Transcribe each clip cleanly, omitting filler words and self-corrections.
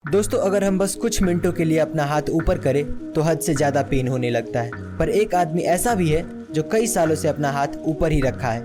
दोस्तों, अगर हम बस कुछ मिनटों के लिए अपना हाथ ऊपर करें तो हद से ज़्यादा पेन होने लगता है। पर एक आदमी ऐसा भी है जो कई सालों से अपना हाथ ऊपर ही रखा है।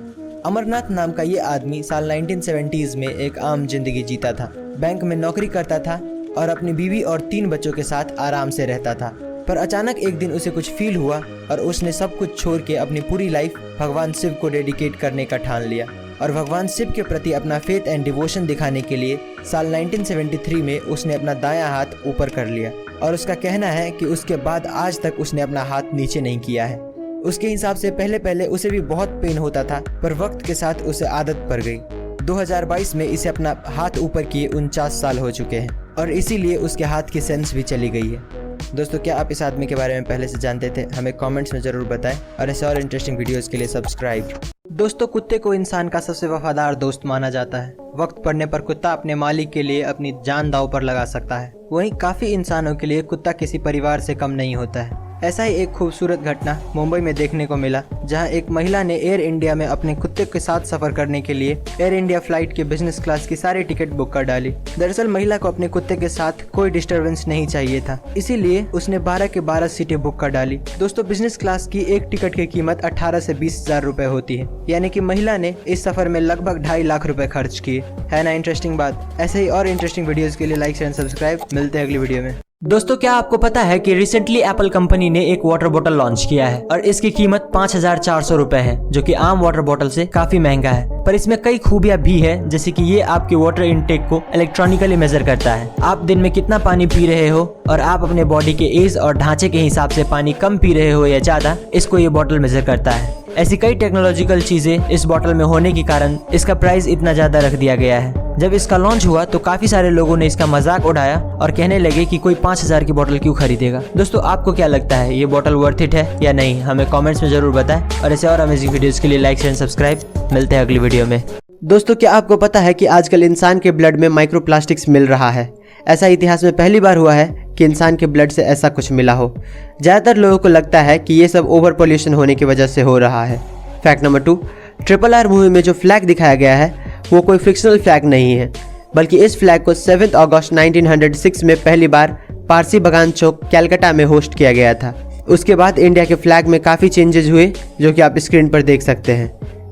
अमरनाथ नाम का ये आदमी साल 1970s में एक आम जिंदगी जीता था। बैंक में नौकरी करता था और अपनी बीवी और 3 बच्चों के साथ आराम से रहता था। पर अचानक एक दिन उसे कुछ फील हुआ और उसने सब कुछ छोड़ के अपनी पूरी लाइफ भगवान शिव को डेडिकेट करने का ठान लिया। और भगवान शिव के प्रति अपना फेथ एंड डिवोशन दिखाने के लिए साल 1973 में उसने अपना दायां हाथ ऊपर कर लिया। और उसका कहना है कि उसके बाद आज तक उसने अपना हाथ नीचे नहीं किया है। उसके हिसाब से पहले पहले उसे भी बहुत पेन होता था, पर वक्त के साथ उसे आदत पड़ गई। 2022 में इसे अपना हाथ ऊपर किए 49 साल हो चुके हैं और इसीलिए उसके हाथ की सेंस भी चली गई है। दोस्तों, क्या आप इस आदमी के बारे में पहले से जानते थे? हमें कमेंट्स में ज़रूर बताएं और ऐसे और इंटरेस्टिंग वीडियोस के लिए सब्सक्राइब। दोस्तों, कुत्ते को इंसान का सबसे वफादार दोस्त माना जाता है। वक्त पड़ने पर कुत्ता अपने मालिक के लिए अपनी जान दांव पर लगा सकता है। वहीं काफ़ी इंसानों के लिए कुत्ता किसी परिवार से कम नहीं होता है। ऐसा ही एक खूबसूरत घटना मुंबई में देखने को मिला, जहां एक महिला ने एयर इंडिया में अपने कुत्ते के साथ सफर करने के लिए एयर इंडिया फ्लाइट के बिजनेस क्लास की सारी टिकट बुक कर डाली। दरअसल महिला को अपने कुत्ते के साथ कोई डिस्टरबेंस नहीं चाहिए था, इसीलिए उसने 12 के 12 सीटें बुक कर डाली। दोस्तों, बिजनेस क्लास की एक टिकट की कीमत 18 से 20 हजार रुपए होती है, यानी कि महिला ने इस सफर में लगभग 2.5 लाख रुपए खर्च किए। है ना इंटरेस्टिंग बात? ऐसे ही और इंटरेस्टिंग वीडियोस के लिए लाइक शेयर सब्सक्राइब। मिलते हैं अगली वीडियो में। दोस्तों, क्या आपको पता है कि रिसेंटली एप्पल कंपनी ने एक वाटर बोतल लॉन्च किया है और इसकी कीमत 5400 रुपए है, जो कि आम वाटर बोतल से काफी महंगा है। पर इसमें कई खूबियां भी है, जैसे कि ये आपके वाटर इनटेक को इलेक्ट्रॉनिकली मेजर करता है। आप दिन में कितना पानी पी रहे हो और आप अपने बॉडी के एज और ढांचे के हिसाब से पानी कम पी रहे हो या ज्यादा, इसको ये बोतल मेजर करता है। ऐसी कई टेक्नोलॉजिकल चीजें इस बोतल में होने के कारण इसका प्राइस इतना ज्यादा रख दिया गया है। जब इसका लॉन्च हुआ तो काफी सारे लोगों ने इसका मजाक उड़ाया और कहने लगे कि कोई 5000 की बोतल क्यों खरीदेगा। दोस्तों, आपको क्या लगता है, ये बोतल वर्थ इट है या नहीं? हमें कमेंट्स में जरूर बताएं और ऐसे और अमेजिंग वीडियोस के लिए लाइक शेयर सब्सक्राइब। मिलते हैं अगली वीडियो में। दोस्तों, क्या आपको पता है कि आजकल इंसान के ब्लड में माइक्रोप्लास्टिक्स मिल रहा है? ऐसा इतिहास में पहली बार हुआ है कि इंसान के ब्लड से ऐसा कुछ मिला हो। ज़्यादातर लोगों को लगता है कि ये सब ओवर पॉल्यूशन होने की वजह से हो रहा है। फैक्ट नंबर 2, RRR मूवी में जो फ्लैग दिखाया गया है वो कोई फिक्शनल फ्लैग नहीं है, बल्कि इस फ्लैग को 7 अगस्त 1906 में पहली बार पारसी बगान चौक कैलकाटा में होस्ट किया गया था। उसके बाद इंडिया के फ्लैग में काफ़ी चेंजेस हुए, जो कि आप स्क्रीन पर देख सकते हैं।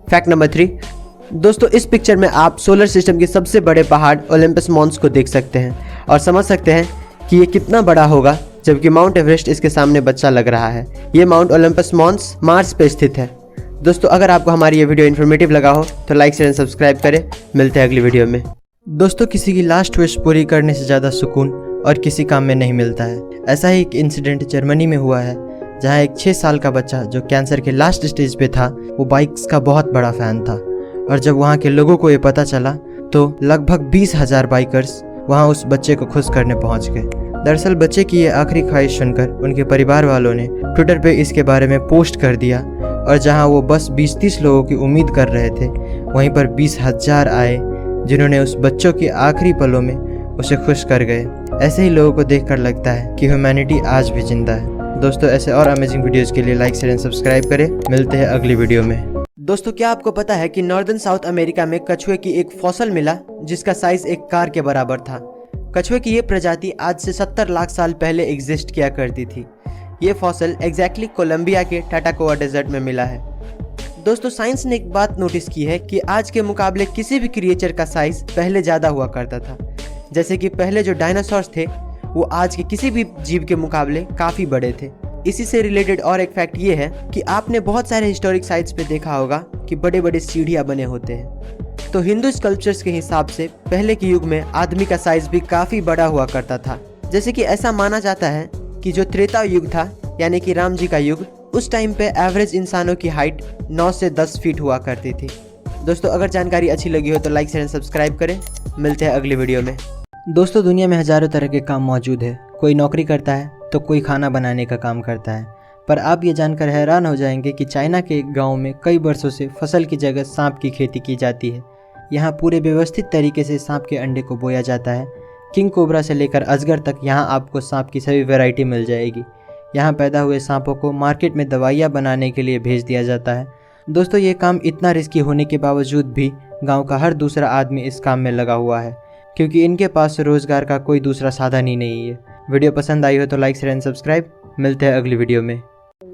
फैक्ट नंबर 3, दोस्तों, इस पिक्चर में आप सोलर सिस्टम के सबसे बड़े पहाड़ ओलंपस मॉन्स को देख सकते हैं और समझ सकते हैं कि ये कितना बड़ा होगा, जबकि माउंट एवरेस्ट इसके सामने बच्चा लग रहा है। ये माउंट ओलंपस मॉन्स मार्स पे स्थित है। दोस्तों, अगर आपको हमारी ये वीडियो इन्फॉर्मेटिव लगा हो तो लाइक शेयर सब्सक्राइब करें। मिलते हैं अगली वीडियो में। दोस्तों, किसी की लास्ट विश पूरी करने से ज़्यादा सुकून और किसी काम में नहीं मिलता है। ऐसा ही एक इंसिडेंट जर्मनी में हुआ है, जहां एक 6 साल का बच्चा जो कैंसर के लास्ट स्टेज पे था, वो बाइक्स का बहुत बड़ा फ़ैन था। और जब वहाँ के लोगों को ये पता चला तो लगभग 20,000 बाइकर्स वहाँ उस बच्चे को खुश करने पहुँच गए। दरअसल बच्चे की ये आखिरी ख्वाहिश सुनकर उनके परिवार वालों ने ट्विटर पे इसके बारे में पोस्ट कर दिया और जहां वो बस 20-30 लोगों की उम्मीद कर रहे थे, वहीं पर 20,000 आए, जिन्होंने उस बच्चों के आखिरी पलों में उसे खुश कर गए। ऐसे ही लोगों को देखकर लगता है कि ह्यूमैनिटी आज भी जिंदा है। दोस्तों, ऐसे और अमेजिंग वीडियोस के लिए लाइक शेयर एंड सब्सक्राइब करें। मिलते हैं अगली वीडियो में। दोस्तों, क्या आपको पता है कि नॉर्दर्न साउथ अमेरिका में कछुए की एक फॉसिल मिला जिसका साइज एक कार के बराबर था। कछुए की ये प्रजाति आज से 70 लाख साल पहले एग्जिस्ट किया करती थी। ये फॉसिल एग्जैक्टली कोलंबिया के टाटाकोआ डेजर्ट में मिला है। दोस्तों, साइंस ने एक बात नोटिस की है कि आज के मुकाबले किसी भी क्रिएचर का साइज पहले ज़्यादा हुआ करता था। जैसे कि पहले जो डायनासोर्स थे वो आज के किसी भी जीव के मुकाबले काफ़ी बड़े थे। इसी से रिलेटेड और एक फैक्ट ये है कि आपने बहुत सारे हिस्टोरिक साइट्स पे देखा होगा कि बड़े बड़े सीढ़ियाँ बने होते हैं। तो हिंदू स्कल्पचर्स के हिसाब से पहले के युग में आदमी का साइज भी काफ़ी बड़ा हुआ करता था। जैसे कि ऐसा माना जाता है कि जो त्रेता युग था, यानी कि राम जी का युग, उस टाइम पे एवरेज इंसानों की हाइट 9 से 10 फीट हुआ करती थी। दोस्तों, अगर जानकारी अच्छी लगी हो तो लाइक शेयर सब्सक्राइब करें। मिलते हैं अगली वीडियो में। दोस्तों, दुनिया में हज़ारों तरह के काम मौजूद है। कोई नौकरी करता है तो कोई खाना बनाने का काम करता है। पर आप ये जानकर हैरान हो जाएंगे कि चाइना के एक गाँव में कई वर्षों से फसल की जगह सांप की खेती की जाती है। यहाँ पूरे व्यवस्थित तरीके से सांप के अंडे को बोया जाता है। किंग कोबरा से लेकर अजगर तक यहाँ आपको सांप की सभी वैरायटी मिल जाएगी। यहाँ पैदा हुए सांपों को मार्केट में दवाइयाँ बनाने के लिए भेज दिया जाता है। दोस्तों, ये काम इतना रिस्की होने के बावजूद भी गांव का हर दूसरा आदमी इस काम में लगा हुआ है, क्योंकि इनके पास रोजगार का कोई दूसरा साधन ही नहीं है। वीडियो पसंद आई हो तो लाइक शेयर एंड सब्सक्राइब। मिलते हैं अगली वीडियो में।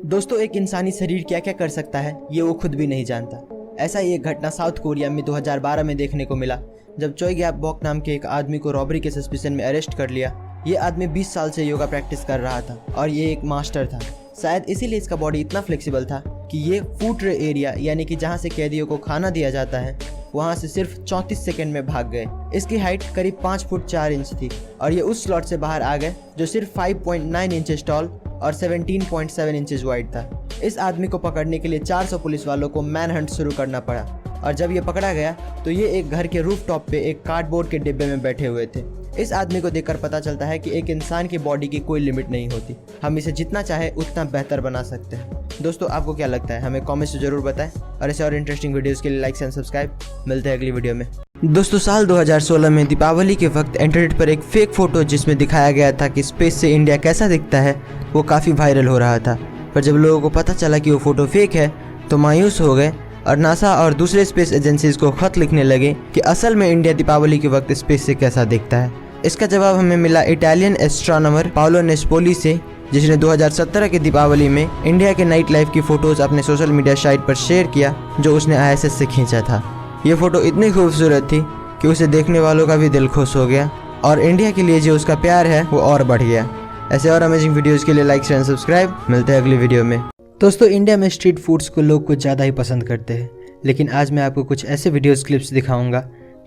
दोस्तों, एक इंसानी शरीर क्या क्या कर सकता है ये वो खुद भी नहीं जानता। ऐसा ही एक घटना साउथ कोरिया में 2012 में देखने को मिला, जब चोई गैप बॉक नाम के एक आदमी को रॉबरी के सस्पिशन में अरेस्ट कर लिया। ये आदमी 20 साल से योगा प्रैक्टिस कर रहा था और ये एक मास्टर था। शायद इसीलिए इसका बॉडी इतना फ्लेक्सिबल था कि ये फूड ट्रे एरिया यानी कि जहाँ से कैदियों को खाना दिया जाता है वहाँ से सिर्फ 34 सेकंड में भाग गए। इसकी हाइट करीब 5 फुट 4 इंच थी और ये उस स्लॉट से बाहर आ गए जो सिर्फ 5.9 इंचेस टॉल और 17.7 इंचेस वाइड था। इस आदमी को पकड़ने के लिए 400 पुलिस वालों को मैन हंट शुरू करना पड़ा और जब ये पकड़ा गया तो ये एक घर के रूफ टॉप पे एक कार्डबोर्ड के डिब्बे में बैठे हुए थे। इस आदमी को देखकर पता चलता है कि एक इंसान की बॉडी की कोई लिमिट नहीं होती, हम इसे जितना चाहे उतना बेहतर बना सकते हैं। दोस्तों, आपको क्या लगता है हमें कमेंट्स में जरूर बताएं और ऐसे और इंटरेस्टिंग वीडियोस के लिए लाइक एंड सब्सक्राइब। मिलते हैं अगली वीडियो में। दोस्तों, साल 2016 में दीपावली के वक्त इंटरनेट पर एक फेक फोटो जिसमें दिखाया गया था कि स्पेस से इंडिया कैसा दिखता है वो काफ़ी वायरल हो रहा था। पर जब लोगों को पता चला कि वो फोटो फेक है तो मायूस हो गए और नासा और दूसरे स्पेस एजेंसीज को खत लिखने लगे कि असल में इंडिया दीपावली के वक्त स्पेस से कैसा दिखता है। इसका जवाब हमें मिला इटालियन एस्ट्रोनॉमर पाओलो नेस्पोली से, जिसने 2017 के दीपावली में इंडिया के नाइट लाइफ की फ़ोटोज़ अपने सोशल मीडिया साइट पर शेयर किया जो उसने ISS से खींचा था। ये फ़ोटो इतनी खूबसूरत थी कि उसे देखने वालों का भी दिल खुश हो गया और इंडिया के लिए जो उसका प्यार है वो और बढ़ गया। ऐसे और अमेजिंग वीडियोज़ के लिए लाइक शेयर एंड सब्सक्राइब। मिलते हैं अगली वीडियो में। दोस्तों, इंडिया में स्ट्रीट फूड्स को लोग कुछ ज़्यादा ही पसंद करते हैं, लेकिन आज मैं आपको कुछ ऐसे वीडियोज़ क्लिप्स दिखाऊंगा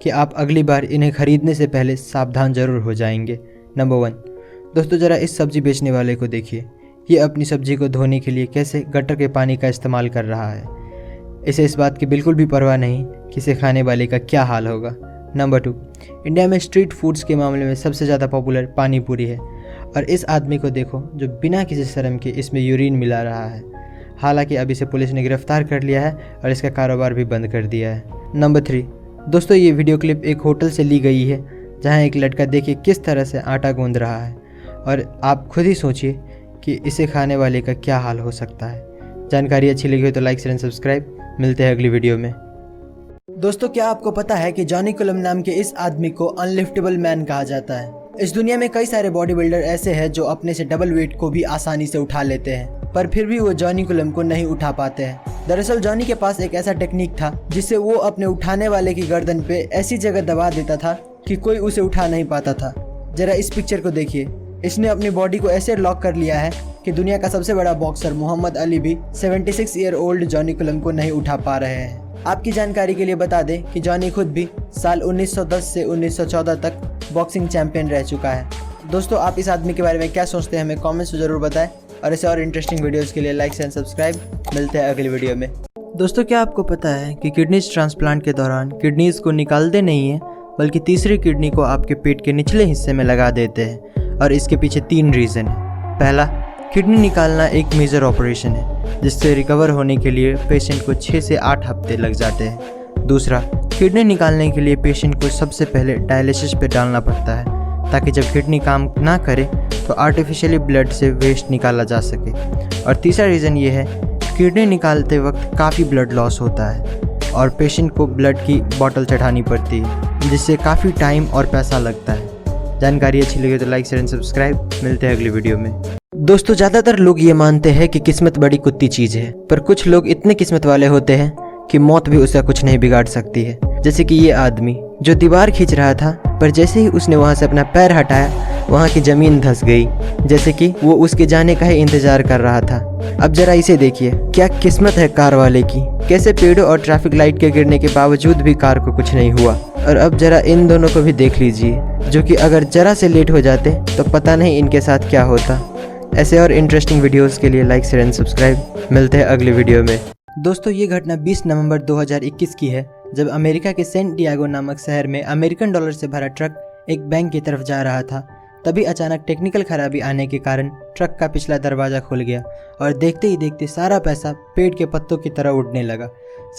कि आप अगली बार इन्हें खरीदने से पहले सावधान जरूर हो जाएंगे। नंबर 1, दोस्तों ज़रा इस सब्जी बेचने वाले को देखिए। ये अपनी सब्जी को धोने के लिए कैसे गटर के पानी का इस्तेमाल कर रहा है। इसे इस बात की बिल्कुल भी परवाह नहीं कि इसे खाने वाले का क्या हाल होगा। नंबर 2, इंडिया में स्ट्रीट फूड्स के मामले में सबसे ज़्यादा पॉपुलर पानी पूरी है और इस आदमी को देखो जो बिना किसी शर्म के इसमें यूरिन मिला रहा है। हालांकि अब इसे पुलिस ने गिरफ्तार कर लिया है और इसका कारोबार भी बंद कर दिया है। नंबर 3, दोस्तों ये वीडियो क्लिप एक होटल से ली गई है जहां एक लड़का देखिए किस तरह से आटा गूंद रहा है और आप खुद ही सोचिए कि इसे खाने वाले का क्या हाल हो सकता है। जानकारी अच्छी लगी हो तो लाइक शेयर एंड सब्सक्राइब। मिलते हैं अगली वीडियो में। दोस्तों, क्या आपको पता है कि जॉनी कुलम नाम के इस आदमी को अनलिफ्टेबल मैन कहा जाता है। इस दुनिया में कई सारे बॉडी बिल्डर ऐसे हैं जो अपने से डबल वेट को भी आसानी से उठा लेते हैं, पर फिर भी वो जॉनी कुलम को नहीं उठा पाते हैं। दरअसल जॉनी के पास एक ऐसा टेक्निक था जिससे वो अपने उठाने वाले की गर्दन पे ऐसी जगह दबा देता था कि कोई उसे उठा नहीं पाता था। जरा इस पिक्चर को देखिए। इसने अपनी बॉडी को ऐसे लॉक कर लिया है कि दुनिया का सबसे बड़ा बॉक्सर मोहम्मद अली भी 76 ईयर ओल्ड जॉनी कुलम को नहीं उठा पा रहे हैं। आपकी जानकारी के लिए बता दें कि जॉनी खुद भी साल 1910 से 1914 तक बॉक्सिंग चैंपियन रह चुका है। दोस्तों, आप इस आदमी के बारे में क्या सोचते हैं हमें कमेंट्स में जरूर बताएं और ऐसे और इंटरेस्टिंग वीडियोस के लिए लाइक एंड सब्सक्राइब। मिलते हैं अगली वीडियो में। दोस्तों, क्या आपको पता है कि किडनीज ट्रांसप्लांट के दौरान किडनीज को निकालते नहीं हैं बल्कि तीसरी किडनी को आपके पेट के निचले हिस्से में लगा देते हैं और इसके पीछे 3 रीज़न है। पहला, किडनी निकालना एक मेजर ऑपरेशन है जिससे रिकवर होने के लिए पेशेंट को 6 से 8 हफ्ते लग जाते हैं। दूसरा, किडनी निकालने के लिए पेशेंट को सबसे पहले डायलिसिस पे डालना पड़ता है ताकि जब किडनी काम ना करे तो आर्टिफिशियली ब्लड से वेस्ट निकाला जा सके। और तीसरा रीज़न ये है, किडनी निकालते वक्त काफ़ी ब्लड लॉस होता है और पेशेंट को ब्लड की बोतल चढ़ानी पड़ती है जिससे काफ़ी टाइम और पैसा लगता है। जानकारी अच्छी लगी तो लाइक शेयर एंड सब्सक्राइब। मिलते हैं अगली वीडियो में। दोस्तों, ज़्यादातर लोग ये मानते हैं कि किस्मत बड़ी कुत्ती चीज़ है, पर कुछ लोग इतने किस्मत वाले होते हैं कि मौत भी उसका कुछ नहीं बिगाड़ सकती है। जैसे कि ये आदमी जो दीवार खींच रहा था, पर जैसे ही उसने वहाँ से अपना पैर हटाया वहाँ की ज़मीन धंस गई, जैसे कि वो उसके जाने का ही इंतज़ार कर रहा था। अब जरा इसे देखिए, क्या किस्मत है कार वाले की। कैसे पेड़ों और ट्रैफिक लाइट के गिरने के बावजूद भी कार को कुछ नहीं हुआ। और अब जरा इन दोनों को भी देख लीजिए जो कि अगर जरा से लेट हो जाते तो पता नहीं इनके साथ क्या होता। ऐसे और इंटरेस्टिंग वीडियोस के लिए लाइक शेयर एंड सब्सक्राइब। मिलते हैं अगले वीडियो में। दोस्तों, ये घटना 20 नवंबर 2021 की है जब अमेरिका के सेंट डिएगो नामक शहर में अमेरिकन डॉलर से भरा ट्रक एक बैंक की तरफ जा रहा था। तभी अचानक टेक्निकल खराबी आने के कारण ट्रक का पिछला दरवाज़ा खुल गया और देखते ही देखते सारा पैसा पेड़ के पत्तों की तरह उड़ने लगा।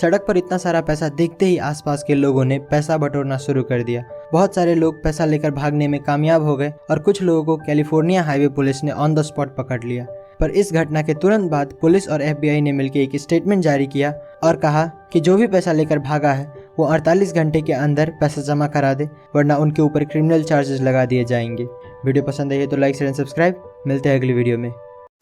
सड़क पर इतना सारा पैसा देखते ही आसपास के लोगों ने पैसा बटोरना शुरू कर दिया। बहुत सारे लोग पैसा लेकर भागने में कामयाब हो गए और कुछ लोगों को कैलिफोर्निया हाईवे पुलिस ने ऑन द स्पॉट पकड़ लिया। पर इस घटना के तुरंत बाद पुलिस और FBI ने मिलकर एक स्टेटमेंट जारी किया और कहा कि जो भी पैसा लेकर भागा है वो 48 घंटे के अंदर पैसा जमा करा दे, वरना उनके ऊपर क्रिमिनल चार्जेस लगा दिए जाएंगे। वीडियो पसंद आई है तो लाइक शेयर एंड सब्सक्राइब। मिलते हैं अगली वीडियो में।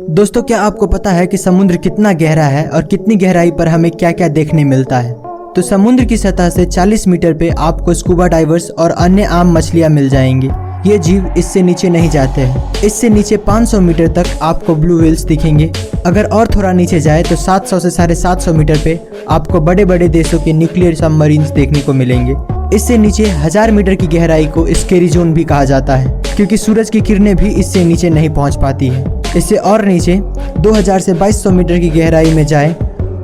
दोस्तों, क्या आपको पता है कि समुद्र कितना गहरा है और कितनी गहराई पर हमें क्या क्या देखने मिलता है? तो समुद्र की सतह से 40 मीटर पे आपको स्कूबा डाइवर्स और अन्य आम मछलियाँ मिल जाएंगी। ये जीव इससे नीचे नहीं जाते हैं। इससे नीचे 500 मीटर तक आपको ब्लू व्हेल्स दिखेंगे। अगर और थोड़ा नीचे जाए तो 700 से 750 मीटर पे आपको बड़े बड़े देशों के न्यूक्लियर सबमरीन्स देखने को मिलेंगे। इससे नीचे 1000 मीटर की गहराई को स्केरी जोन भी कहा जाता है, क्योंकि सूरज की किरणें भी इससे नीचे नहीं पहुंच पाती है। इससे और नीचे 2000 से 2200 मीटर की गहराई में जाए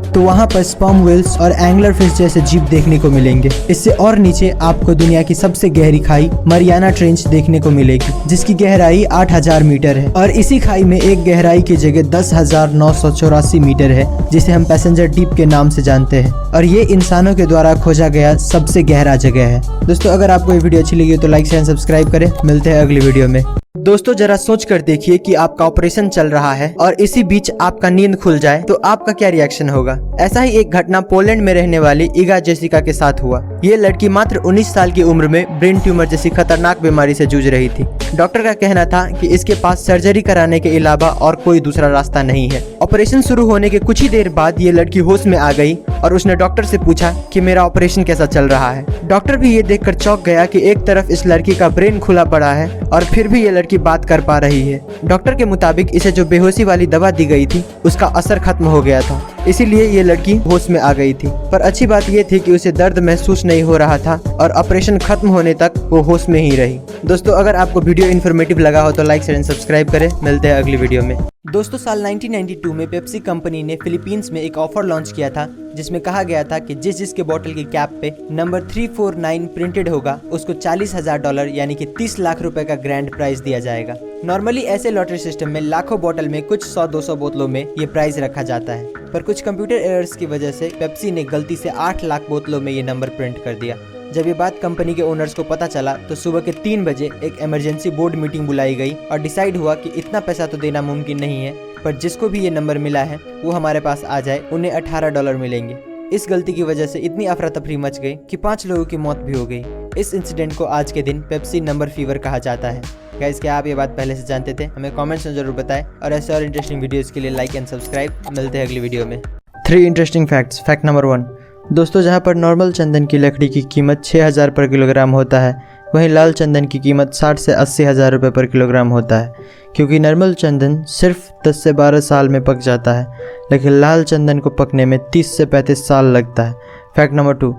तो वहाँ पर स्पर्म व्हेल्स और एंगलर फिश जैसे जीव देखने को मिलेंगे। इससे और नीचे आपको दुनिया की सबसे गहरी खाई मरियाना ट्रेंच देखने को मिलेगी, जिसकी गहराई 8000 मीटर है। और इसी खाई में एक गहराई की जगह 10,984 मीटर है, जिसे हम पैसेंजर डीप के नाम से जानते हैं। और ये इंसानों के द्वारा खोजा गया सबसे गहरा जगह है। दोस्तों, अगर आपको ये वीडियो अच्छी लगी तो लाइक शेयर सब्सक्राइब करें। मिलते हैं अगली वीडियो में। दोस्तों, जरा सोच कर देखिए कि आपका ऑपरेशन चल रहा है और इसी बीच आपका नींद खुल जाए तो आपका क्या रिएक्शन होगा। ऐसा ही एक घटना पोलैंड में रहने वाली इगा जेसिका के साथ हुआ। ये लड़की मात्र 19 साल की उम्र में ब्रेन ट्यूमर जैसी खतरनाक बीमारी से जूझ रही थी। डॉक्टर का कहना था कि इसके पास सर्जरी कराने के अलावा और कोई दूसरा रास्ता नहीं है। ऑपरेशन शुरू होने के कुछ ही देर बाद ये लड़की होश में आ गई और उसने डॉक्टर से पूछा कि मेरा ऑपरेशन कैसा चल रहा है। डॉक्टर भी ये देखकर चौंक गया कि एक तरफ इस लड़की का ब्रेन खुला पड़ा है और फिर भी ये लड़की बात कर पा रही है। डॉक्टर के मुताबिक इसे जो बेहोशी वाली दवा दी गई थी उसका असर खत्म हो गया था, इसीलिए ये लड़की होश में आ गई थी। पर अच्छी बात ये थी कि उसे दर्द महसूस नहीं हो रहा था और ऑपरेशन खत्म होने तक वो होश में ही रही। दोस्तों, अगर आपको वीडियो इन्फॉर्मेटिव लगा हो तो लाइक शेयर एंड सब्सक्राइब करें। मिलते हैं अगली वीडियो में। दोस्तों, साल 1992 में पेप्सी कंपनी ने फिलीपींस में एक ऑफर लॉन्च किया था, जिसमें कहा गया था कि जिसके बोतल की कैप पे नंबर 349 प्रिंटेड होगा उसको $40,000 यानी कि 30 लाख रुपए का ग्रैंड प्राइज दिया जाएगा। नॉर्मली ऐसे लॉटरी सिस्टम में लाखों बोतल में कुछ 100-200 बोतलों में ये प्राइज रखा जाता है, पर कुछ कंप्यूटर एरर्स की वजह से पेप्सी ने गलती से 8 लाख बोतलों में ये नंबर प्रिंट कर दिया। जब ये बात कंपनी के ओनर्स को पता चला तो सुबह के 3 बजे एक इमरजेंसी बोर्ड मीटिंग बुलाई गई और डिसाइड हुआ कि इतना पैसा तो देना मुमकिन नहीं है, पर जिसको भी ये नंबर मिला है वो हमारे पास आ जाए, उन्हें $18 मिलेंगे। इस गलती की वजह से इतनी अफरा तफरी मच गई कि 5 लोगों की मौत भी हो गई। इस इंसिडेंट को आज के दिन पेप्सी नंबर फीवर कहा जाता है। गाइस, क्या आप ये बात पहले से जानते थे? हमें कमेंट्स में जरूर बताएं और ऐसे और इंटरेस्टिंग वीडियोस के लिए लाइक एंड सब्सक्राइब। मिलते हैं अगली वीडियो में। 3 इंटरेस्टिंग फैक्ट्स। Fact number 1। दोस्तों, जहां पर नॉर्मल चंदन की लकड़ी की कीमत 6000 पर किलोग्राम होता है, वहीं लाल चंदन की कीमत 60 से 80 हज़ार रुपये पर किलोग्राम होता है, क्योंकि नॉर्मल चंदन सिर्फ 10 से 12 साल में पक जाता है, लेकिन लाल चंदन को पकने में 30 से 35 साल लगता है। Fact number 2।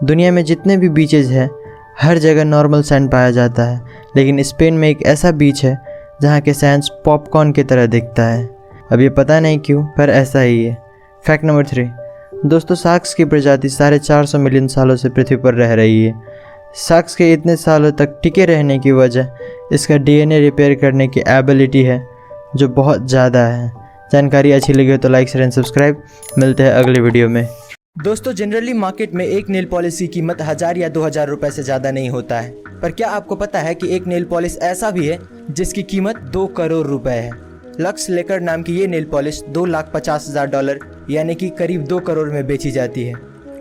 दुनिया में जितने भी बीचेज हैं हर जगह नॉर्मल सैंड पाया जाता है, लेकिन स्पेन में एक ऐसा बीच है जहाँ के सैंड पॉपकॉर्न की तरह दिखता है। अब ये पता नहीं क्यों, पर ऐसा ही है। Fact number 3। दोस्तों, शार्क्स की प्रजाति 450 मिलियन सालों से पृथ्वी पर रह रही है। शार्क्स के इतने सालों तक टिके रहने की वजह इसका DNA रिपेयर करने की एबिलिटी है, जो बहुत ज़्यादा है। जानकारी अच्छी लगी हो तो लाइक शेयर एंड सब्सक्राइब। मिलते हैं अगले वीडियो में। दोस्तों, जनरली मार्केट में एक नेल पॉलिश की कीमत 1000 या 2000 रुपए से ज़्यादा नहीं होता है, पर क्या आपको पता है कि एक नेल पॉलिश ऐसा भी है जिसकी कीमत 2 करोड़ रुपए है। लक्स लेकर नाम की ये नेल पॉलिश $2,50,000 यानी कि करीब 2 करोड़ में बेची जाती है।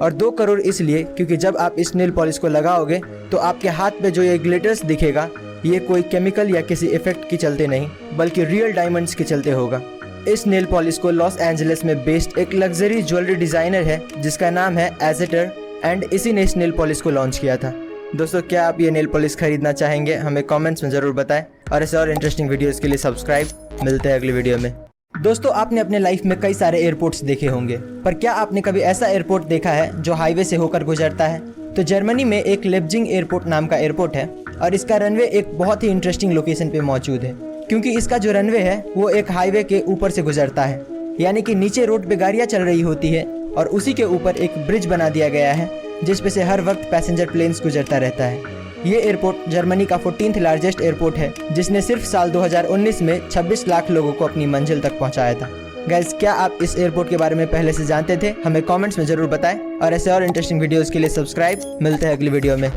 और 2 करोड़ इसलिए क्योंकि जब आप इस नेल पॉलिश को लगाओगे तो आपके हाथ पे जो ये ग्लिटर्स दिखेगा, ये कोई केमिकल या किसी इफेक्ट के चलते नहीं, बल्कि रियल डायमंड्स के चलते होगा। इस नेल पॉलिश को लॉस एंजलिस में बेस्ड एक लग्जरी ज्वेलरी डिजाइनर है जिसका नाम है एजेटर, एंड इसी ने इस नेल पॉलिश को लॉन्च किया था। दोस्तों, क्या आप ये नेल पॉलिश खरीदना चाहेंगे? हमें कमेंट्स में ज़रूर बताएं और ऐसे और इंटरेस्टिंग वीडियोस के लिए सब्सक्राइब। मिलते हैं अगली वीडियो में। दोस्तों, आपने अपने लाइफ में कई सारे एयरपोर्ट्स देखे होंगे, पर क्या आपने कभी ऐसा एयरपोर्ट देखा है जो हाईवे से होकर गुजरता है? तो जर्मनी में एक लेप्जिग एयरपोर्ट नाम का एयरपोर्ट है और इसका रनवे एक बहुत ही इंटरेस्टिंग लोकेशन पे मौजूद है, क्योंकि इसका जो रनवे है वो एक हाईवे के ऊपर से गुजरता है, यानी कि नीचे रोड पे गाड़ियाँ चल रही होती है और उसी के ऊपर एक ब्रिज बना दिया गया है जिस पे से हर वक्त पैसेंजर प्लेन्स गुजरता रहता है। ये एयरपोर्ट जर्मनी का 14th लार्जेस्ट एयरपोर्ट है, जिसने सिर्फ साल 2019 में 26 लाख लोगों को अपनी मंजिल तक पहुंचाया था। गाइस, क्या आप इस एयरपोर्ट के बारे में पहले से जानते थे? हमें कमेंट्स में जरूर बताएं और ऐसे और इंटरेस्टिंग वीडियोस के लिए सब्सक्राइब। मिलते हैं अगली वीडियो में।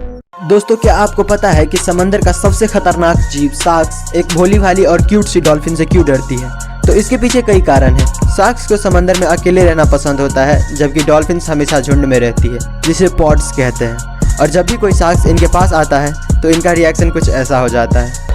दोस्तों, क्या आपको पता है कि समंदर का सबसे खतरनाक जीव शार्क्स एक भोली भाली और क्यूट सी डॉल्फिन से क्यों डरती है? तो इसके पीछे कई कारण हैं। शार्क्स को समंदर में अकेले रहना पसंद होता है, जबकि डॉल्फिन्स हमेशा झुंड में रहती है, जिसे पॉड्स कहते हैं। और जब भी कोई शार्क्स इनके पास आता है तो इनका रिएक्शन कुछ ऐसा हो जाता है।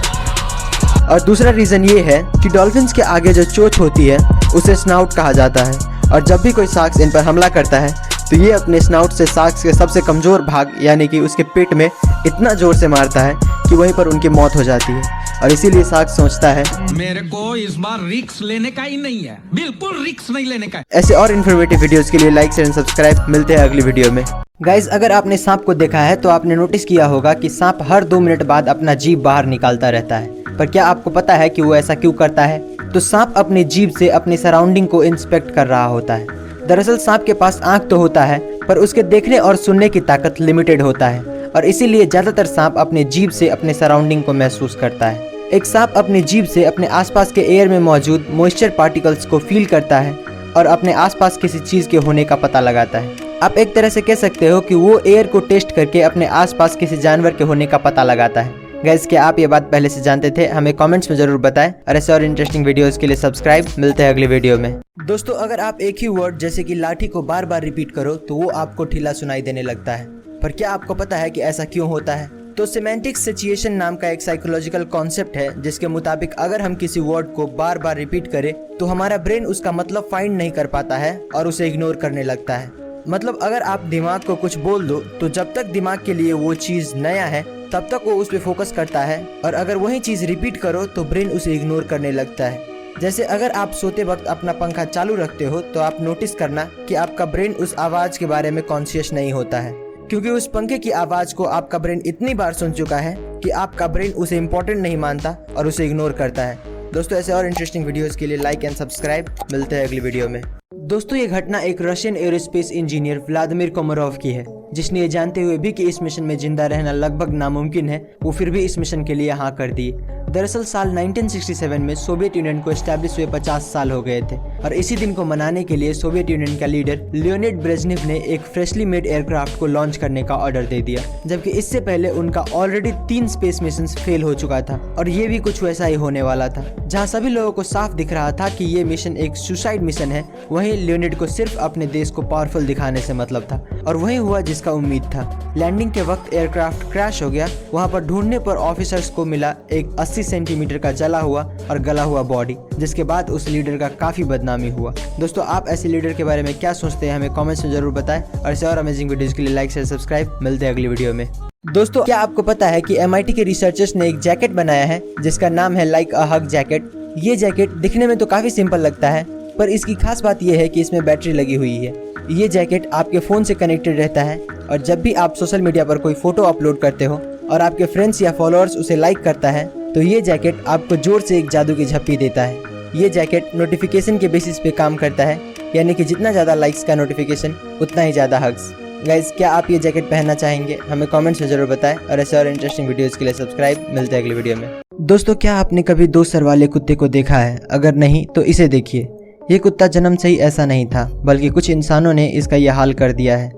और दूसरा रीज़न ये है कि डॉल्फिन्स के आगे जो चोंच होती है उसे स्नाउट कहा जाता है, और जब भी कोई शार्क्स इन पर हमला करता है तो ये अपने स्नाउट से शार्क्स के सबसे कमज़ोर भाग यानी कि उसके पेट में इतना ज़ोर से मारता है कि वहीं पर उनकी मौत हो जाती है। और इसीलिए शार्क सोचता है मेरे को इस बार रिस्क लेने का ही नहीं है, बिल्कुल रिस्क नहीं लेने का। ऐसे और इन्फॉर्मेटिव वीडियोस के लिए लाइक शेयर एंड सब्सक्राइब। मिलते हैं अगली वीडियो में। गाइज, अगर आपने सांप को देखा है तो आपने नोटिस किया होगा कि सांप हर 2 मिनट बाद अपना जीभ बाहर निकालता रहता है। पर क्या आपको पता है कि वो ऐसा क्यों करता है? तो सांप अपनी जीभ से अपनी सराउंडिंग को इंस्पेक्ट कर रहा होता है। दरअसल सांप के पास आंख तो होता है, पर उसके देखने और सुनने की ताकत लिमिटेड होता है, और इसीलिए ज्यादातर सांप अपने जीभ से अपने सराउंडिंग को महसूस करता है। एक सांप अपनी जीभ से अपने आसपास के एयर में मौजूद मॉइस्चर पार्टिकल्स को फील करता है और अपने आसपास किसी चीज के होने का पता लगाता है। आप एक तरह से कह सकते हो कि वो एयर को टेस्ट करके अपने आसपास किसी जानवर के होने का पता लगाता है। गाइस, क्या आप ये बात पहले से जानते थे? हमें कमेंट्स में जरूर बताएं, और ऐसे और इंटरेस्टिंग वीडियोस के लिए सब्सक्राइब। मिलते हैं अगली वीडियो में। दोस्तों, अगर आप एक ही वर्ड जैसे कि लाठी को बार बार रिपीट करो तो वो आपको ढीला सुनाई देने लगता है। पर क्या आपको पता है कि ऐसा क्यों होता है? तो सिमेंटिक सिचुएशन नाम का एक साइकोलॉजिकल कॉन्सेप्ट है, जिसके मुताबिक अगर हम किसी वर्ड को बार बार रिपीट करें तो हमारा ब्रेन उसका मतलब फाइंड नहीं कर पाता है और उसे इग्नोर करने लगता है। मतलब अगर आप दिमाग को कुछ बोल दो तो जब तक दिमाग के लिए वो चीज नया है तब तक वो उस पर फोकस करता है, और अगर वही चीज रिपीट करो तो ब्रेन उसे इग्नोर करने लगता है। जैसे अगर आप सोते वक्त अपना पंखा चालू रखते हो तो आप नोटिस करना कि आपका ब्रेन उस आवाज के बारे में कॉन्शियस नहीं होता है, क्योंकि उस पंखे की आवाज को आपका ब्रेन इतनी बार सुन चुका है कि आपका ब्रेन उसे इम्पोर्टेंट नहीं मानता और उसे इग्नोर करता है। दोस्तों, ऐसे और इंटरेस्टिंग वीडियोस के लिए लाइक एंड सब्सक्राइब। मिलते हैं अगली वीडियो में। दोस्तों, ये घटना एक रशियन एरोस्पेस इंजीनियर व्लादिमीर कोमरोव की है, जिसने ये जानते हुए भी कि इस मिशन में जिंदा रहना लगभग नामुमकिन है, वो फिर भी इस मिशन के लिए हाँ कर दिए। दरअसल साल 1967 में सोवियत यूनियन को एस्टैब्लिश हुए 50 साल हो गए थे, और इसी दिन को मनाने के लिए सोवियत यूनियन का लीडर लियोनिड ब्रेजनेव ने एक फ्रेशली मेड एयरक्राफ्ट को लॉन्च करने का ऑर्डर दे दिया, जबकि इससे पहले उनका ऑलरेडी 3 स्पेस मिशन फेल हो चुका था, और ये भी कुछ वैसा ही होने वाला था। जहाँ सभी लोगों को साफ दिख रहा था कि ये मिशन एक सुसाइड मिशन है, वहीं लियोनिड को सिर्फ अपने देश को पावरफुल दिखाने से मतलब था, और वही हुआ जिसका उम्मीद था। लैंडिंग के वक्त एयरक्राफ्ट क्रैश हो गया। वहाँ पर ढूंढने पर ऑफिसर्स को मिला एक 80 सेंटीमीटर का जला हुआ और गला हुआ बॉडी, जिसके बाद उस लीडर का काफी बदनामी हुआ। दोस्तों, आप ऐसे लीडर के बारे में क्या सोचते हैं? हमें कमेंट्स में जरूर बताएं, और ऐसे और अमेजिंग वीडियोस के लिए लाइक शेयर सब्सक्राइब। मिलते हैं अगली वीडियो में। दोस्तों, क्या आपको पता है कि MIT के रिसर्चर्स ने एक जैकेट बनाया है जिसका नाम है लाइक अ हग जैकेट। ये जैकेट दिखने में तो काफी सिंपल लगता है, पर इसकी खास बात यह है कि इसमें बैटरी लगी हुई है। ये जैकेट आपके फ़ोन से कनेक्टेड रहता है, और जब भी आप सोशल मीडिया पर कोई फोटो अपलोड करते हो और आपके फ्रेंड्स या फॉलोअर्स उसे लाइक करता है तो ये जैकेट आपको जोर से एक जादू की झप्पी देता है। ये जैकेट नोटिफिकेशन के बेसिस पे काम करता है, यानी कि जितना ज़्यादा लाइक्स का नोटिफिकेशन उतना ही ज़्यादा हग्स। गाइस, क्या आप ये जैकेट पहनना चाहेंगे? हमें कमेंट्स में जरूर बताएं, और ऐसे और इंटरेस्टिंग वीडियोस के लिए सब्सक्राइब। मिलते हैं अगली वीडियो में। दोस्तों, क्या आपने कभी 2 सर वाले कुत्ते को देखा है? अगर नहीं तो इसे देखिए। ये कुत्ता जन्म से ही ऐसा नहीं था, बल्कि कुछ इंसानों ने इसका यह हाल कर दिया है।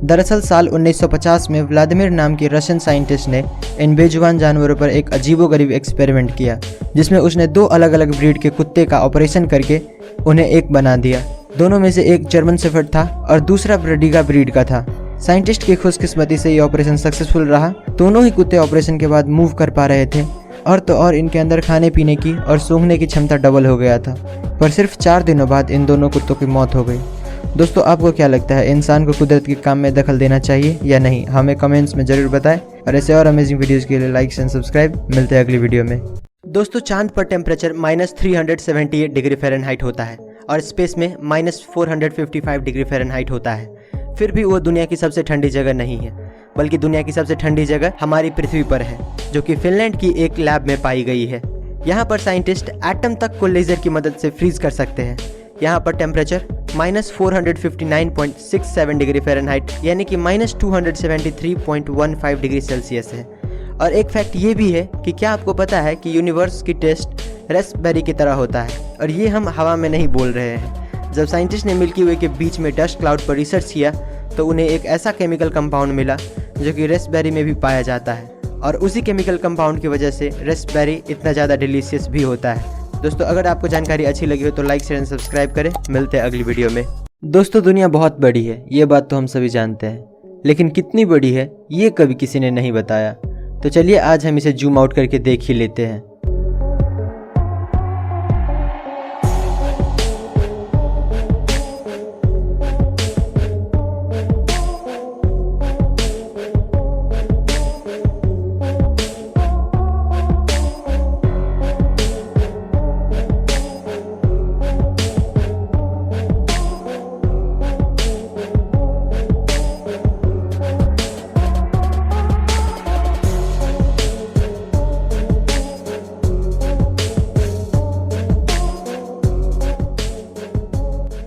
दरअसल साल 1950 में व्लादिमीर नाम के रशियन साइंटिस्ट ने इन बेजुबान जानवरों पर एक अजीबोगरीब एक्सपेरिमेंट किया, जिसमें उसने 2 अलग अलग ब्रीड के कुत्ते का ऑपरेशन करके उन्हें एक बना दिया। दोनों में से एक जर्मन शेफर्ड था और दूसरा ब्रेडिगा ब्रीड का था। साइंटिस्ट की खुशकिस्मती से ये ऑपरेशन सक्सेसफुल रहा। दोनों ही कुत्ते ऑपरेशन के बाद मूव कर पा रहे थे, और तो और इनके अंदर खाने पीने की और सूंघने की क्षमता डबल हो गया था। पर सिर्फ 4 दिनों बाद इन दोनों कुत्तों की मौत हो गई। दोस्तों, आपको क्या लगता है, इंसान को कुदरत के काम में दखल देना चाहिए या नहीं? हमें कमेंट्स में जरूर बताएं, और ऐसे और अमेजिंग वीडियोस के लिए लाइक एंड सब्सक्राइब। मिलते हैं अगली वीडियो में। दोस्तों, चांद पर टेम्परेचर -378 डिग्री फ़ारेनहाइट होता है, और स्पेस में -455 डिग्री फ़ारेनहाइट होता है। फिर भी वो दुनिया की सबसे ठंडी जगह नहीं है, बल्कि दुनिया की सबसे ठंडी जगह हमारी पृथ्वी पर है, जो कि फिनलैंड की एक लैब में पाई गई है। यहाँ पर साइंटिस्ट एटम तक को लेजर की मदद से फ्रीज कर सकते हैं। यहाँ पर टेम्परेचर -459.67 डिग्री फ़ारेनहाइट यानी कि -273.15 डिग्री सेल्सियस है। और एक फैक्ट ये भी है कि क्या आपको पता है कि यूनिवर्स की टेस्ट रेस्पबेरी की तरह होता है, और ये हम हवा में नहीं बोल रहे हैं। जब साइंटिस्ट ने मिल्की वे के बीच में डस्ट क्लाउड पर रिसर्च किया तो उन्हें एक ऐसा केमिकल कंपाउंड मिला जो कि रेस्पबेरी में भी पाया जाता है, और उसी केमिकल कंपाउंड की वजह से रेस्पबेरी इतना ज़्यादा डिलीशियस भी होता है। दोस्तों अगर आपको जानकारी अच्छी लगी हो तो लाइक शेयर एंड सब्सक्राइब करें। मिलते हैं अगली वीडियो में। दोस्तों दुनिया बहुत बड़ी है, ये बात तो हम सभी जानते हैं, लेकिन कितनी बड़ी है ये कभी किसी ने नहीं बताया। तो चलिए आज हम इसे जूम आउट करके देख ही लेते हैं।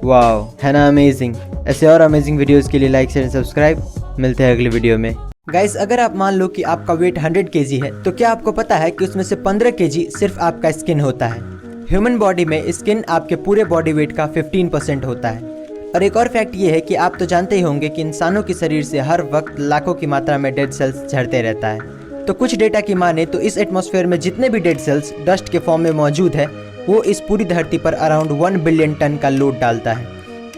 वाओ, है ना अमेजिंग। ऐसे और अमेजिंग वीडियोस के लिए लाइक शेयर सब्सक्राइब। मिलते हैं अगली वीडियो में। गाइस अगर आप मान लो कि आपका वेट 100 kg है तो क्या आपको पता है कि उसमें से 15 kg सिर्फ आपका स्किन होता है। ह्यूमन बॉडी में स्किन आपके पूरे बॉडी वेट का 15% होता है। और एक और फैक्ट ये है कि आप तो जानते ही होंगे कि इंसानों के शरीर से हर वक्त लाखों की मात्रा में डेड सेल्स झड़ते रहता है। तो कुछ डेटा की माने तो इस एटमॉस्फेयर में जितने भी डेड सेल्स डस्ट के फॉर्म में मौजूद है वो इस पूरी धरती पर अराउंड 1 बिलियन टन का लोड डालता है।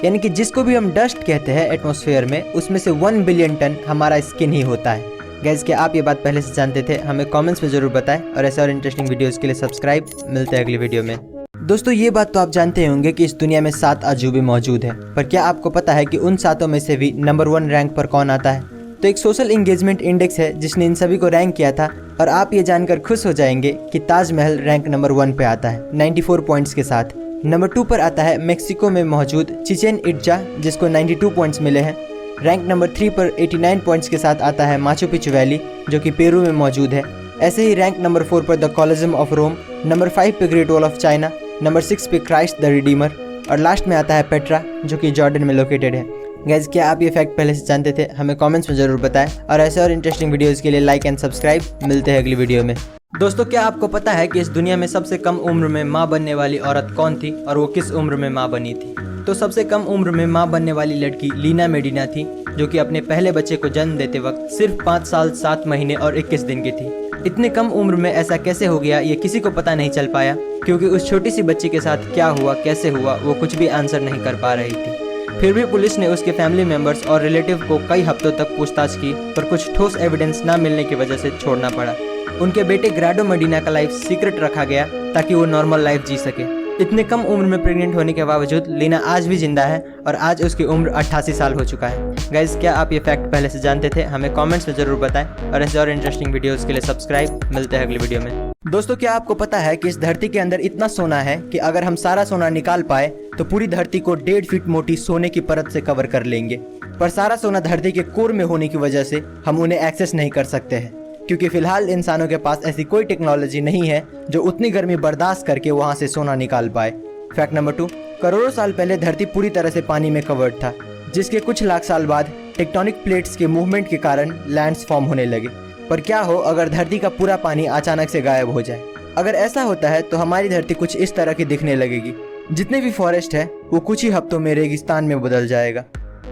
यानी कि जिसको भी हम डस्ट कहते हैं एटमॉस्फेयर में, उसमें से 1 बिलियन टन हमारा स्किन ही होता है। गाइस क्या आप ये बात पहले से जानते थे? हमें कमेंट्स में जरूर बताएं और ऐसे और इंटरेस्टिंग वीडियोस के लिए सब्सक्राइब। मिलते हैं अगली वीडियो में। दोस्तों ये बात तो आप जानते होंगे कि इस दुनिया में 7 अजूबे मौजूद है, पर क्या आपको पता है कि उन 7 में से भी नंबर 1 रैंक पर कौन आता है? तो एक सोशल एंगेजमेंट इंडेक्स है जिसने इन सभी को रैंक किया था, और आप ये जानकर खुश हो जाएंगे कि ताजमहल रैंक नंबर 1 पे आता है 94 पॉइंट्स के साथ। नंबर 2 पर आता है मेक्सिको में मौजूद चिचेन इट्जा जिसको 92 पॉइंट्स मिले हैं। रैंक नंबर 3 पर 89 पॉइंट्स के साथ आता है माचू पिचू वैली जो कि पेरू में मौजूद है। ऐसे ही रैंक नंबर 4 पर the Colosseum of Rome, number 5 पे Great Wall of China, number 6 पे क्राइस्ट द रिडीमर, और लास्ट में आता है पेट्रा जो कि जॉर्डन में लोकेटेड है। गाइस क्या आप ये फैक्ट पहले से जानते थे? हमें कमेंट्स में जरूर बताएं और ऐसे और इंटरेस्टिंग वीडियोस के लिए लाइक एंड सब्सक्राइब। मिलते हैं अगली वीडियो में। दोस्तों क्या आपको पता है कि इस दुनिया में सबसे कम उम्र में माँ बनने वाली औरत कौन थी और वो किस उम्र में माँ बनी थी? तो सबसे कम उम्र में माँ बनने वाली लड़की लीना मेडिना थी, जो कि अपने पहले बच्चे को जन्म देते वक्त सिर्फ 5 साल 7 महीने और 21 दिन की थी। इतने कम उम्र में ऐसा कैसे हो गया ये किसी को पता नहीं चल पाया, क्योंकि उस छोटी सी बच्ची के साथ क्या हुआ, कैसे हुआ, वो कुछ भी आंसर नहीं कर पा रही थी। फिर भी पुलिस ने उसके फैमिली मेंबर्स और रिलेटिव को कई हफ्तों तक पूछताछ की, पर कुछ ठोस एविडेंस न मिलने की वजह से छोड़ना पड़ा। उनके बेटे ग्राडो मेडिना का लाइफ सीक्रेट रखा गया ताकि वो नॉर्मल लाइफ जी सके। इतने कम उम्र में प्रेग्नेंट होने के बावजूद लीना आज भी जिंदा है और आज उसकी उम्र 88 साल हो चुका है। गाइस क्या आप ये फैक्ट पहले से जानते थे? हमें कमेंट्स में जरूर बताएं और ऐसे और इंटरेस्टिंग वीडियोस के लिए सब्सक्राइब। मिलते हैं अगली वीडियो में। दोस्तों क्या आपको पता है कि इस धरती के अंदर इतना सोना है कि अगर हम सारा सोना निकाल पाए तो पूरी धरती को 1.5 फीट मोटी सोने की परत से कवर कर लेंगे। पर सारा सोना धरती के कोर में होने की वजह से हम उन्हें एक्सेस नहीं कर सकते हैं, क्योंकि फिलहाल इंसानों के पास ऐसी कोई टेक्नोलॉजी नहीं है जो उतनी गर्मी बर्दाश्त करके वहां से सोना निकाल पाए। फैक्ट नंबर 2, करोड़ों साल पहले धरती पूरी तरह से पानी में कवर्ड था, जिसके कुछ लाख साल बाद टेक्टोनिक प्लेट्स के मूवमेंट के कारण लैंड्स फॉर्म होने लगे। पर क्या हो अगर धरती का पूरा पानी अचानक से गायब हो जाए? अगर ऐसा होता है तो हमारी धरती कुछ इस तरह की दिखने लगेगी। जितने भी फॉरेस्ट है वो कुछ ही हफ्तों में रेगिस्तान में बदल जाएगा।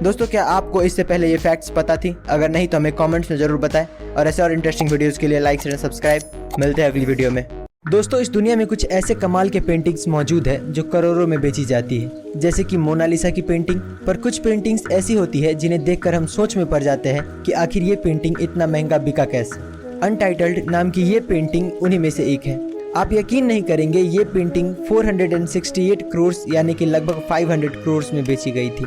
दोस्तों क्या आपको इससे पहले ये फैक्ट्स पता थी? अगर नहीं तो हमें कमेंट्स में जरूर बताएं और ऐसे और इंटरेस्टिंग वीडियोस के लिए लाइक शेयर सब्सक्राइब। मिलते हैं अगली वीडियो में। दोस्तों इस दुनिया में कुछ ऐसे कमाल के पेंटिंग्स मौजूद है जो करोड़ों में बेची जाती है, जैसे कि मोनालिसा की पेंटिंग। पर कुछ पेंटिंग्स ऐसी होती है जिन्हें देखकर हम सोच में पड़ जाते हैं कि आखिर ये पेंटिंग इतना महंगा बिका कैसे। अनटाइटल्ड नाम की ये पेंटिंग उन्हीं में से एक है। आप यकीन नहीं करेंगे, ये पेंटिंग 468 करोड़ यानी कि लगभग 500 करोड़ में बेची गई थी।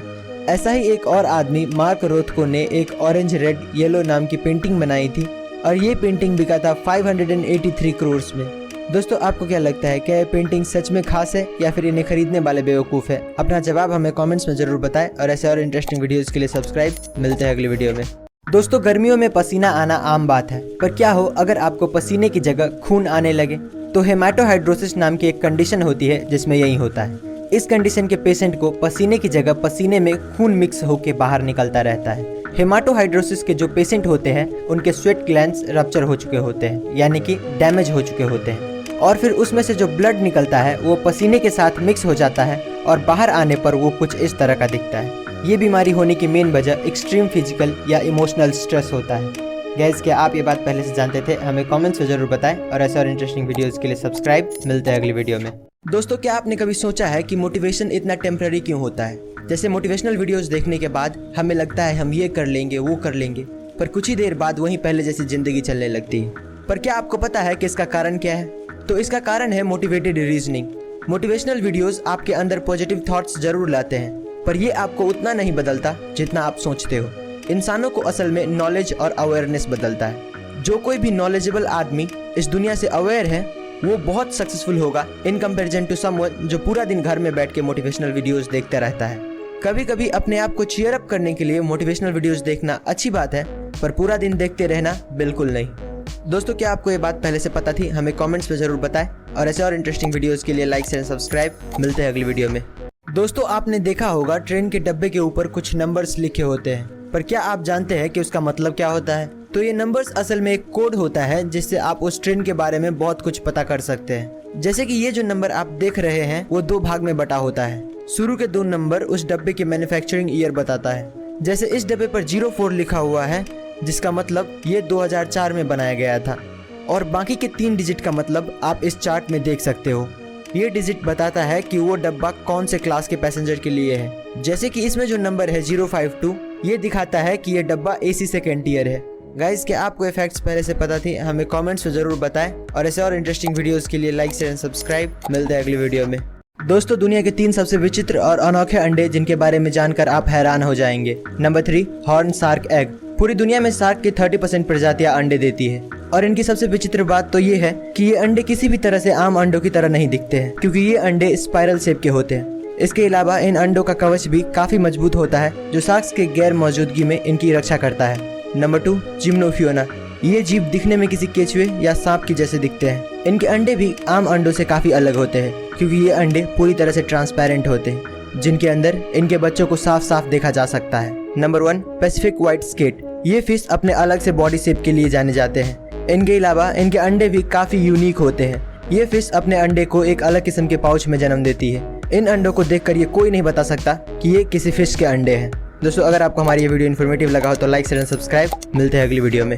ऐसा ही एक और आदमी मार्क रोथको ने एक ऑरेंज रेड येलो नाम की पेंटिंग बनाई थी और ये पेंटिंग बिका था 583 करोड़ में। दोस्तों आपको क्या लगता है, क्या ये पेंटिंग सच में खास है या फिर इन्हें खरीदने वाले बेवकूफ़ है? अपना जवाब हमें कमेंट्स में जरूर बताएं और ऐसे और इंटरेस्टिंग वीडियोस के लिए सब्सक्राइब। मिलते हैं अगली वीडियो में। दोस्तों गर्मियों में पसीना आना आम बात है, पर क्या हो अगर आपको पसीने की जगह खून आने लगे? तो हेमाटोहाइड्रोसिस नाम की एक कंडीशन होती है जिसमें यही होता है। इस कंडीशन के पेशेंट को पसीने की जगह पसीने में खून मिक्स होकर बाहर निकलता रहता है। हेमाटोहाइड्रोसिस के जो पेशेंट होते हैं उनके स्वेट ग्लैंड्स रप्चर हो चुके होते हैं, यानी कि डैमेज हो चुके होते हैं, और फिर उसमें से जो ब्लड निकलता है वो पसीने के साथ मिक्स हो जाता है और बाहर आने पर वो कुछ इस तरह का दिखता है। ये बीमारी होने की मेन वजह एक्सट्रीम फिजिकल या इमोशनल स्ट्रेस होता है। गाइस क्या आप ये बात पहले से जानते थे? हमें कमेंट्स में जरूर बताएं और ऐसे और इंटरेस्टिंग वीडियोस के लिए सब्सक्राइब। मिलते हैं अगली वीडियो में। दोस्तों, क्या आपने कभी सोचा है कि मोटिवेशन इतना टेम्पररी क्यों होता है? जैसे मोटिवेशनल वीडियोस देखने के बाद हमें लगता है हम ये कर लेंगे, वो कर लेंगे, पर कुछ ही देर बाद वहीं पहले जैसी जिंदगी चलने लगती है। पर क्या आपको पता है कि इसका कारण क्या है? तो इसका कारण है मोटिवेटेड रीजनिंग। मोटिवेशनल वीडियोस आपके अंदर पॉजिटिव थॉट्स जरूर लाते हैं, पर ये आपको उतना नहीं बदलता जितना आप सोचते हो। इंसानों को असल में नॉलेज और अवेयरनेस बदलता है। जो कोई भी नॉलेजेबल आदमी इस दुनिया से अवेयर है वो बहुत सक्सेसफुल होगा इन कंपैरिजन टू समवन जो पूरा दिन घर में बैठ के मोटिवेशनल वीडियोस देखता रहता है। कभी कभी अपने आप को चीयर अप करने के लिए मोटिवेशनल वीडियोस देखना अच्छी बात है, पर पूरा दिन देखते रहना बिल्कुल नहीं। दोस्तों, क्या आपको ये बात पहले से पता थी? हमें कमेंट्स में जरूर बताएं और ऐसे और इंटरेस्टिंग वीडियोस के लिए लाइक शेयर सब्सक्राइब। मिलते हैं अगली वीडियो में। दोस्तों, आपने देखा होगा ट्रेन के डब्बे के ऊपर कुछ नंबर्स लिखे होते हैं, पर क्या आप जानते हैं कि उसका मतलब क्या होता है? तो ये नंबर्स असल में एक कोड होता है जिससे आप उस ट्रेन के बारे में बहुत कुछ पता कर सकते हैं। जैसे कि ये जो नंबर आप देख रहे हैं वो 2 भाग में बटा होता है। शुरू के 2 नंबर उस डब्बे की मैन्युफैक्चरिंग ईयर बताता है। जैसे इस डब्बे पर 04 लिखा हुआ है जिसका मतलब ये 2004 में बनाया गया था, और बाकी के 3 डिजिट का मतलब आप इस चार्ट में देख सकते हो। ये डिजिट बताता है कि वो डब्बा कौन से क्लास के पैसेंजर के लिए है। जैसे कि इसमें जो नंबर है 052, ये दिखाता है कि ये डब्बा AC सेकेंड ईयर है। गाइस, क्या आपको ये फैक्ट्स पहले से पता थी? हमें कमेंट्स में जरूर बताएं और ऐसे और इंटरेस्टिंग वीडियोस के लिए लाइक शेयर सब्सक्राइब। मिलते हैं अगली वीडियो में। दोस्तों, दुनिया के 3 सबसे विचित्र और अनोखे अंडे जिनके बारे में जानकर आप हैरान हो जाएंगे। Number 3, horn shark egg. पूरी दुनिया में शार्क की 30% प्रजातियां अंडे देती है, और इनकी सबसे विचित्र बात तो ये है कि ये अंडे किसी भी तरह से आम अंडों की तरह नहीं दिखते हैं, क्योंकि ये अंडे स्पाइरल शेप के होते हैं। इसके अलावा इन अंडों का कवच भी काफी मजबूत होता है जो शार्क्स के गैर मौजूदगी में इनकी रक्षा करता है। नंबर 2, जिम्नोफियोना। ये जीव दिखने में किसी केचुए या सांप की जैसे दिखते हैं। इनके अंडे भी आम अंडों से काफी अलग होते हैं, क्योंकि ये अंडे पूरी तरह से ट्रांसपेरेंट होते हैं, जिनके अंदर इनके बच्चों को साफ साफ देखा जा सकता है। Number 1, Pacific white skate. ये फिश अपने अलग से बॉडी शेप के लिए जाने जाते हैं। इनके अलावा इनके अंडे भी काफी यूनिक होते हैं। ये फिश अपने अंडे को एक अलग किस्म के पाउच में जन्म देती है। इन अंडों को देखकर ये कोई नहीं बता सकता कि ये किसी फिश के अंडे हैं। दोस्तों, अगर आपको हमारी ये वीडियो इन्फॉर्मेटिव लगा हो तो लाइक शेयर सब्सक्राइब। मिलते हैं अगली वीडियो में।